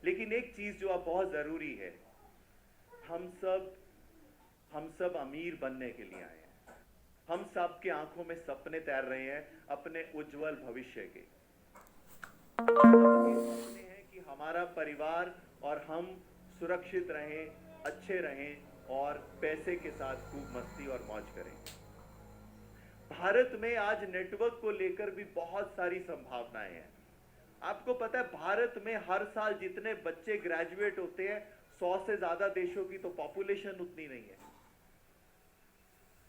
लेकिन एक चीज जो अब बहुत जरूरी है, हम सब अमीर बनने के लिए आए हैं। हम सब के आंखों में सपने तैर रहे हैं अपने उज्जवल भविष्य के। सपने हैं कि हमारा परिवार और हम सुरक्षित रहें, अच्छे रहें और पैसे के साथ खूब मस्ती और मौज करें। भारत में आज नेटवर्क को लेकर भी बहुत सारी संभावनाएं हैं। आपको पता है, भारत में हर साल जितने बच्चे ग्रेजुएट होते हैं, 100 से ज्यादा देशों की तो पॉपुलेशन उतनी नहीं है।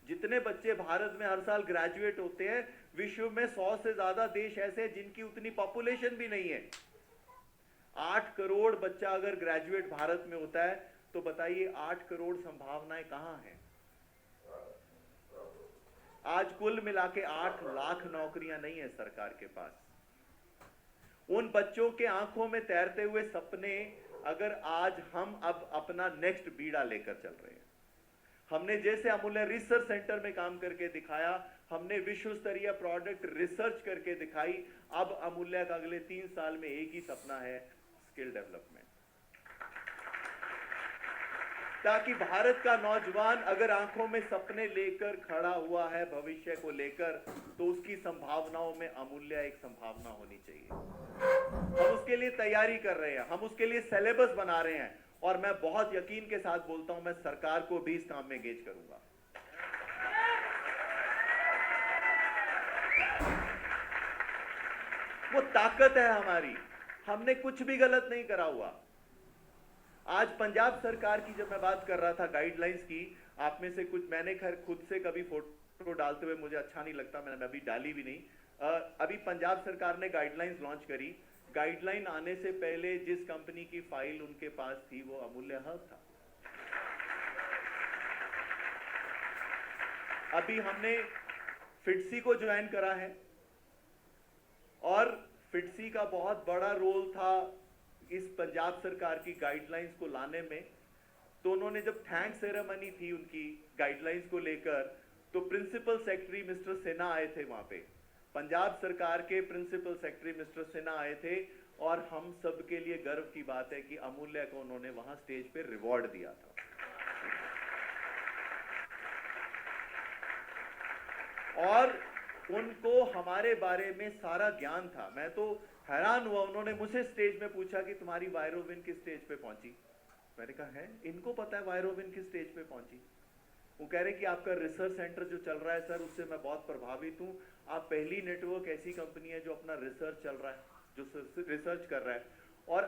जितने बच्चे भारत में हर साल ग्रेजुएट होते हैं, विश्व में 100 से ज्यादा देश ऐसे हैं जिनकी उतनी पॉपुलेशन भी नहीं है। 8 करोड़ बच्चा अगर ग्रेजुएट भारत में होता है तो बताइए 8 करोड़ संभावनाएं कहां हैं? आज कुल मिला के 8 लाख नौकरियां नहीं है सरकार के पास। उन बच्चों के आंखों में तैरते हुए सपने अगर आज हम अब अपना नेक्स्ट बीड़ा लेकर चल रहे हैं। हमने जैसे अमूल्य रिसर्च सेंटर में काम करके दिखाया, हमने विश्व स्तरीय प्रोडक्ट रिसर्च करके दिखाई। अब अमूल्य का अगले 3 साल में एक ही सपना है, स्किल डेवलपमेंट। ताकि भारत का नौजवान अगर आंखों में सपने लेकर खड़ा हुआ है भविष्य को लेकर, तो उसकी संभावनाओं में अमूल्य एक संभावना होनी चाहिए। हम उसके लिए तैयारी कर रहे हैं, हम उसके लिए सिलेबस बना रहे हैं, और मैं बहुत यकीन के साथ बोलता हूं, मैं सरकार को भी इस काम में एंगेज करूंगा। वो ताकत है हमारी, हमने कुछ भी गलत नहीं करा हुआ। आज पंजाब सरकार की जब मैं बात कर रहा था गाइडलाइंस की, आप में से कुछ, मैंने खैर खुद से कभी फोटो डालते हुए मुझे अच्छा नहीं लगता, मैंने अभी डाली भी नहीं। अभी पंजाब सरकार ने गाइडलाइंस लॉन्च करी। गाइडलाइन आने से पहले जिस कंपनी की फाइल उनके पास थी वो अमूल्य हब था। अभी हमने फिटसी को ज्वाइन करा है, और फिटसी का बहुत बड़ा रोल था इस पंजाब सरकार की गाइडलाइंस को लाने में। तो उन्होंने जब थैंक सेरेमनी थी उनकी गाइडलाइंस को लेकर, तो प्रिंसिपल सेक्रेटरी मिस्टर सिन्हा आए थे वहां पे। पंजाब सरकार के प्रिंसिपल सेक्रेटरी मिस्टर सिन्हा आए थे, और हम सब के लिए गर्व की बात है कि अमूल्य को उन्होंने वहां स्टेज पे रिवॉर्ड दिया था। और उनको हमारे बारे में सारा ज्ञान था। मैं तो हैरान हुआ, उन्होंने मुझसे स्टेज में पूछा कि तुम्हारी वायरोविन किस स्टेज पे पहुंची। मैंने कहा है, इनको पता है वायरोविन किस स्टेज पे पहुंची। वो कह रहे कि आपका रिसर्च सेंटर जो चल रहा है सर, उससे मैं बहुत प्रभावित हूं। आप पहली नेटवर्क ऐसी कंपनी है जो अपना रिसर्च चल रहा है, जो रिसर्च कर रहा है। और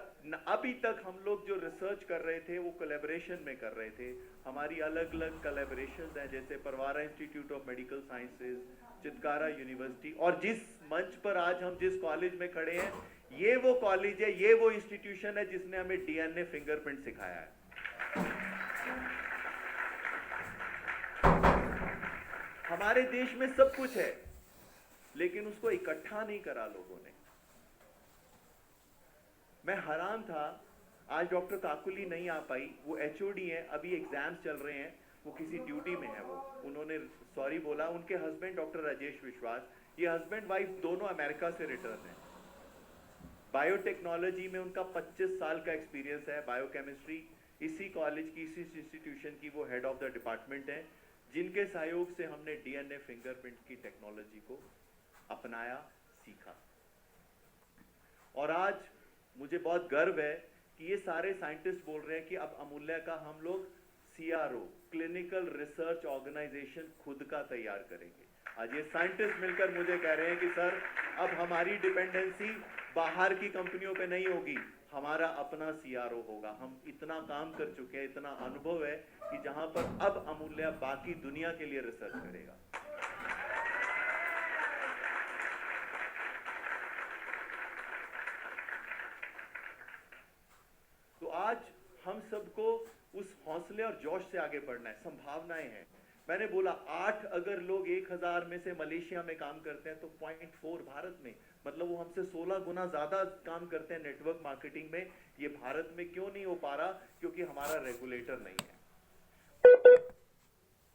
अभी तक हम लोग जो रिसर्च कर रहे थे वो कोलैबोरेशन में कर रहे थे। हमारी अलग अलग कोलैबोरेशंस हैं, जैसे Pravara institute of medical sciences, Chitkara university, और जिस मंच पर आज हम जिस कॉलेज में खड़े हैं, ये वो कॉलेज है, ये वो इंस्टीट्यूशन है जिसने हमें डीएनए फिंगरप्रिंट सिखाया है। हमारे देश में सब कुछ है, लेकिन उसको इकट्ठा नहीं करा लोगों ने। मैं हैरान था, आज डॉक्टर काकुली नहीं आ पाई, वो एचओडी है, अभी एग्जाम्स चल रहे हैं, वो किसी ड्यूटी में है। वो उन्होंने सॉरी बोला। उनके हस्बैंड डॉक्टर राजेश विश्वास, ये हस्बैंड वाइफ दोनों अमेरिका से रिटर्न है। बायोटेक्नोलॉजी में उनका 25 साल का एक्सपीरियंस है, बायोकेमिस्ट्री। इसी कॉलेज की, इसी इंस्टीट्यूशन की वो हेड ऑफ द डिपार्टमेंट है, जिनके सहयोग से हमने डीएनए फिंगरप्रिंट की टेक्नोलॉजी को अपनाया, सीखा। और आज मुझे बहुत गर्व है कि ये सारे साइंटिस्ट बोल रहे हैं कि अब अमूल्य का हम लोग सीआरओ, क्लिनिकल रिसर्च ऑर्गेनाइजेशन खुद का तैयार करेंगे। आज ये साइंटिस्ट मिलकर मुझे कह रहे हैं कि सर, अब हमारी डिपेंडेंसी बाहर की कंपनियों पे नहीं होगी, हमारा अपना सीआरओ होगा। हम इतना काम कर चुके हैं, इतना अनुभव है कि जहां पर अब अमूल्य बाकी दुनिया के लिए रिसर्च करेगा। तो आज हम सबको उस हौसले और जोश से आगे बढ़ना है। संभावनाएं हैं। मैंने बोला 8 अगर लोग 1000 में से मलेशिया में काम करते हैं तो 0.4 भारत में, मतलब वो हमसे 16 गुना ज्यादा काम करते हैं नेटवर्क मार्केटिंग में। ये भारत में क्यों नहीं हो पा रहा? क्योंकि हमारा रेगुलेटर नहीं है।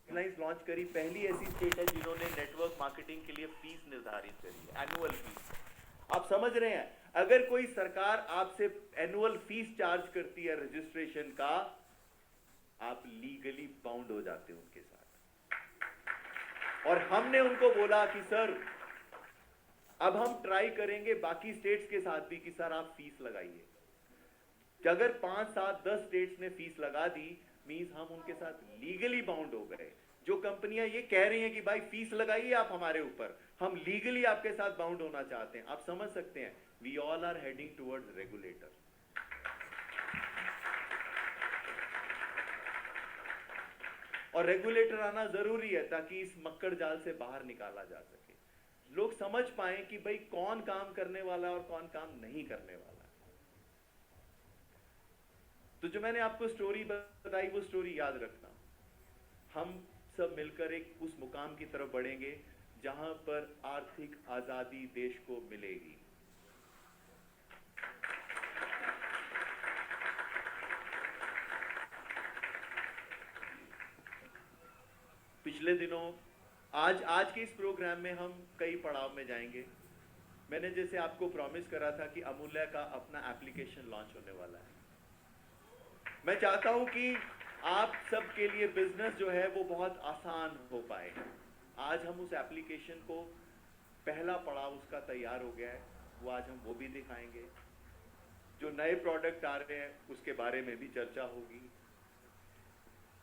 गाइडलाइंस लॉन्च करी, पहली ऐसी स्टेट है जिन्होंने नेटवर्क मार्केटिंग के लिए फीस निर्धारित करी, एनुअल फीस। आप समझ रहे हैं, अगर कोई सरकार आपसे एनुअल फीस चार्ज करती है रजिस्ट्रेशन का, आप लीगली बाउंड हो जाते हो उनके साथ। और हमने उनको बोला कि सर अब हम ट्राई करेंगे बाकी स्टेट्स के साथ भी कि सर आप फीस लगाइए। अगर 5, 7, 10 स्टेट्स ने फीस लगा दी, मींस हम उनके साथ लीगली बाउंड हो गए। जो कंपनियां ये कह रही हैं कि भाई फीस लगाइए आप हमारे ऊपर, हम लीगली आपके साथ बाउंड होना चाहते हैं। आप समझ सकते हैं, we all are heading towards regulator. और रेगुलेटर आना जरूरी है ताकि इस मक्कड़ जाल से बाहर निकाला जा सके, लोग समझ पाए कि भाई कौन काम करने वाला है और कौन काम नहीं करने वाला। तो जो मैंने आपको स्टोरी बताई वो स्टोरी याद रखना। हम सब मिलकर एक उस मुकाम की तरफ बढ़ेंगे जहां पर आर्थिक आजादी देश को मिलेगी। पिछले दिनों आज के इस प्रोग्राम में हम कई पड़ाव में जाएंगे। मैंने जैसे आपको प्रॉमिस करा था कि अमूल्य का अपना एप्लीकेशन लॉन्च होने वाला है। मैं चाहता हूं कि आप सब के लिए बिजनेस जो है वो बहुत आसान हो पाए। आज हम उस एप्लीकेशन को, पहला पड़ाव उसका तैयार हो गया है, वो आज हम वो भी दिखाएंगे। जो नए प्रोडक्ट आ रहे हैं उसके बारे में भी चर्चा होगी।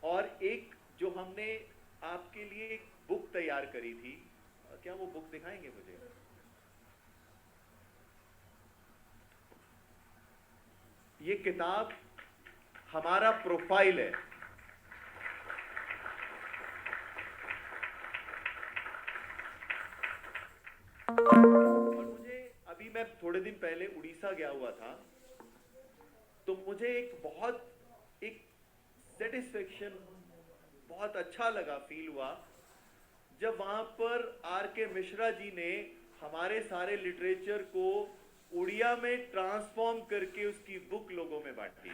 और एक जो हमने आपके लिए एक बुक तैयार करी थी, क्या वो बुक दिखाएंगे मुझे? ये किताब हमारा प्रोफाइल है। और मुझे अभी, मैं थोड़े दिन पहले उड़ीसा गया हुआ था, तो मुझे एक सेटिस्फेक्शन, बहुत अच्छा लगा, फील हुआ जब वहां पर R.K. मिश्रा जी ने हमारे सारे लिटरेचर को उड़िया में ट्रांसफॉर्म करके उसकी बुक लोगों में बांटी।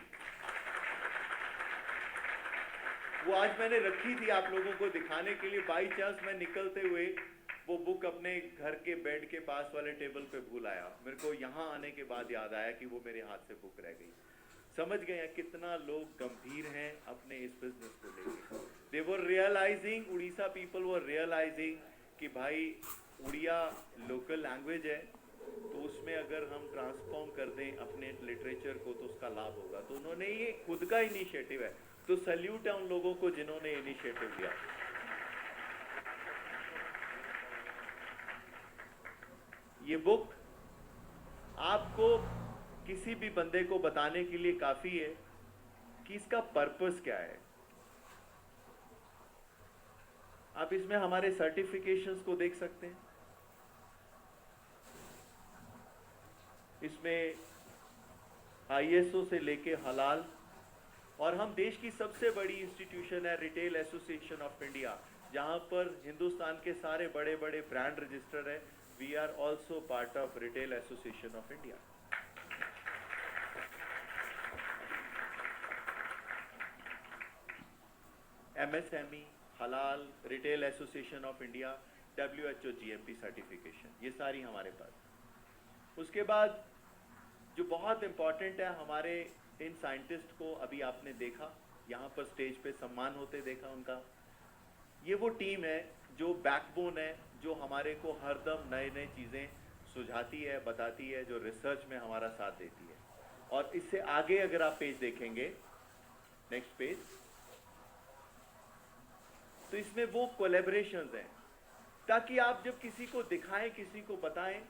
वो आज मैंने रखी थी आप लोगों को दिखाने के लिए। बाई चांस मैं निकलते हुए वो बुक अपने घर के बेड के पास वाले टेबल पे भूल आया। मेरे को यहाँ आने के बाद याद आया कि वो मेरे हाथ से बुक रह गई। समझ गए कितना लोग गंभीर हैं अपने इस बिजनेस को लेकर। They were realizing, Orissa people were realizing कि भाई उड़िया लोकल लैंग्वेज है, तो उसमें अगर हम ट्रांसफॉर्म कर दें अपने लिटरेचर को तो उसका लाभ होगा। तो उन्होंने, ये खुद का इनिशिएटिव है, तो सैल्यूट है उन लोगों को जिन्होंने इनिशिएटिव लिया। ये बुक आपको किसी भी बंदे को बताने के लिए काफी है कि इसका पर्पस क्या है। आप इसमें हमारे सर्टिफिकेशंस को देख सकते हैं। इसमें ISO से लेके हलाल, और हम देश की सबसे बड़ी इंस्टीट्यूशन है रिटेल एसोसिएशन ऑफ इंडिया, जहां पर हिंदुस्तान के सारे बड़े बड़े ब्रांड रजिस्टर है। We are also part of retail association of India. MSME, हलाल, retail association of India, WHO GMP certification, ये सारी हमारे पास। उसके बाद जो बहुत इंपॉर्टेंट है, हमारे इन साइंटिस्ट को अभी आपने देखा, यहाँ पर स्टेज पे सम्मान होते देखा उनका। ये वो टीम है जो बैकबोन है, जो हमारे को हरदम नए नए चीज़ें सुझाती है, बताती है, जो रिसर्च में हमारा साथ देती है। और इससे आगे अगर आप पेज देखेंगे, नेक्स्ट पेज, तो इसमें वो कोलैबोरेशंस हैं, ताकि आप जब किसी को दिखाएं, किसी को बताएं,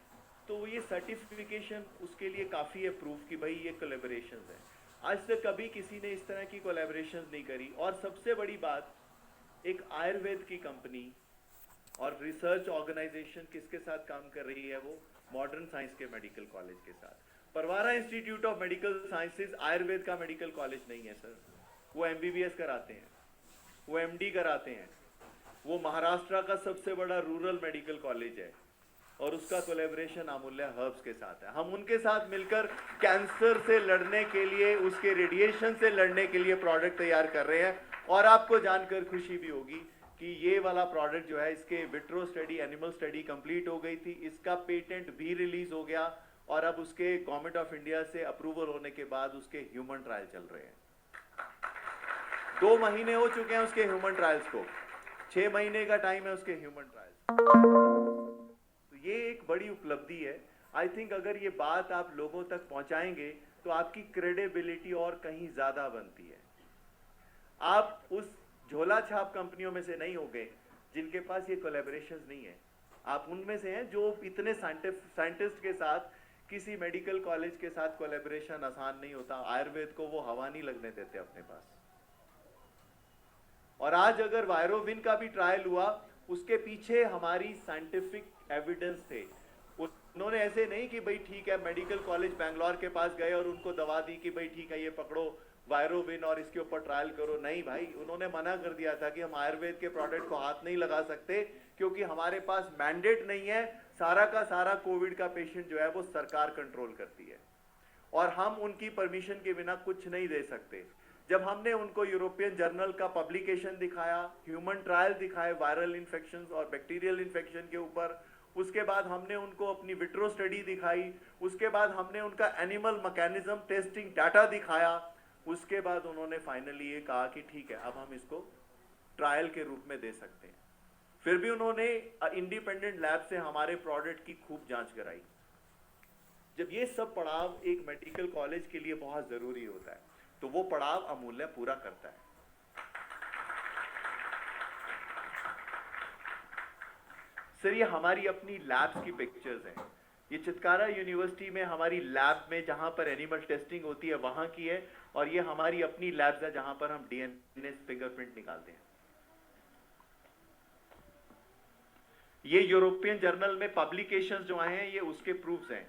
तो ये सर्टिफिकेशन उसके लिए काफ़ी है प्रूफ कि भाई ये कोलैबोरेशंस है। आज तक कभी किसी ने इस तरह की कोलैबोरेशंस नहीं करी। और सबसे बड़ी बात, एक आयुर्वेद की कंपनी और रिसर्च ऑर्गेनाइजेशन किसके साथ काम कर रही है? वो मॉडर्न साइंस के मेडिकल कॉलेज के साथ। Pravara institute of medical sciences Ayurveda का मेडिकल कॉलेज नहीं है सर। वो MBBS कराते हैं, वो MD कराते हैं। वो महाराष्ट्र का सबसे बड़ा रूरल मेडिकल कॉलेज है, और उसका कोलैबोरेशन अमूल्य हर्ब्स के साथ है। हम उनके साथ मिलकर कैंसर से लड़ने के लिए, उसके रेडिएशन से लड़ने के लिए प्रोडक्ट तैयार कर रहे हैं। और आपको जानकर खुशी भी होगी कि ये वाला प्रोडक्ट जो है, इसके vitro study, animal study complete हो गई थी, इसका पेटेंट भी रिलीज हो गया, और अब उसके गवर्नमेंट ऑफ इंडिया से अप्रूवल होने के बाद उसके ह्यूमन ट्रायल चल रहे हैं। 2 महीने हो चुके हैं उसके ह्यूमन ट्रायल्स को, 6 महीने का टाइम है उसके ह्यूमन ट्रायल्स। तो ये एक बड़ी उपलब्धि है। आई थिंक अगर ये बात आप लोगों तक पहुंचाएंगे तो आपकी क्रेडिबिलिटी और कहीं ज्यादा बनती है। आप उस झोला छाप कंपनियों में से नहीं हो गए जिनके पास ये कोलैबोरेशंस नहीं है। आप उनमें से हैं जो इतने साइंटिस्ट के साथ, किसी मेडिकल कॉलेज के साथ कोलैबोरेशन आसान नहीं होता। आयुर्वेद को वो हवा नहीं लगने देते अपने पास। और आज अगर वायरोविन का भी ट्रायल हुआ, उसके पीछे हमारी साइंटिफिक एविडेंस थे। उन्होंने ऐसे नहीं कि भाई ठीक है, मेडिकल कॉलेज बैंगलोर के पास गए और उनको दवा दी कि भाई ठीक है ये पकड़ो वायरोविन और इसके ऊपर ट्रायल करो। नहीं भाई, उन्होंने मना कर दिया था कि हम आयुर्वेद के प्रोडक्ट को हाथ नहीं लगा सकते क्योंकि हमारे पास मैंडेट नहीं है। सारा का सारा कोविड का पेशेंट जो है वो सरकार कंट्रोल करती है और हम उनकी परमिशन के बिना कुछ नहीं दे सकते। जब हमने उनको यूरोपियन जर्नल का पब्लिकेशन दिखाया, ह्यूमन ट्रायल दिखाए वायरल इन्फेक्शन और बैक्टीरियल इन्फेक्शन के ऊपर, उसके बाद हमने उनको अपनी विट्रो स्टडी दिखाई, उसके बाद हमने उनका एनिमल मैकेनिज्म टेस्टिंग डाटा दिखाया, उसके बाद उन्होंने फाइनली ये कहा कि ठीक है अब हम इसको ट्रायल के रूप में दे सकते हैं। फिर भी उन्होंने इंडिपेंडेंट लैब से हमारे प्रोडक्ट की खूब जांच कराई। जब ये सब पड़ाव एक मेडिकल कॉलेज के लिए बहुत जरूरी होता है तो वो पड़ाव अमूल्य पूरा करता है। सर ये हमारी अपनी लैब्स की पिक्चर्स हैं। ये चितकारा यूनिवर्सिटी में हमारी लैब में जहां पर एनिमल टेस्टिंग होती है वहां की है, और ये हमारी अपनी लैब्स है जहां पर हम डीएनए फिंगरप्रिंट निकालते हैं। ये यूरोपियन जर्नल में पब्लिकेशंस जो आए हैं ये उसके प्रूफ्स हैं।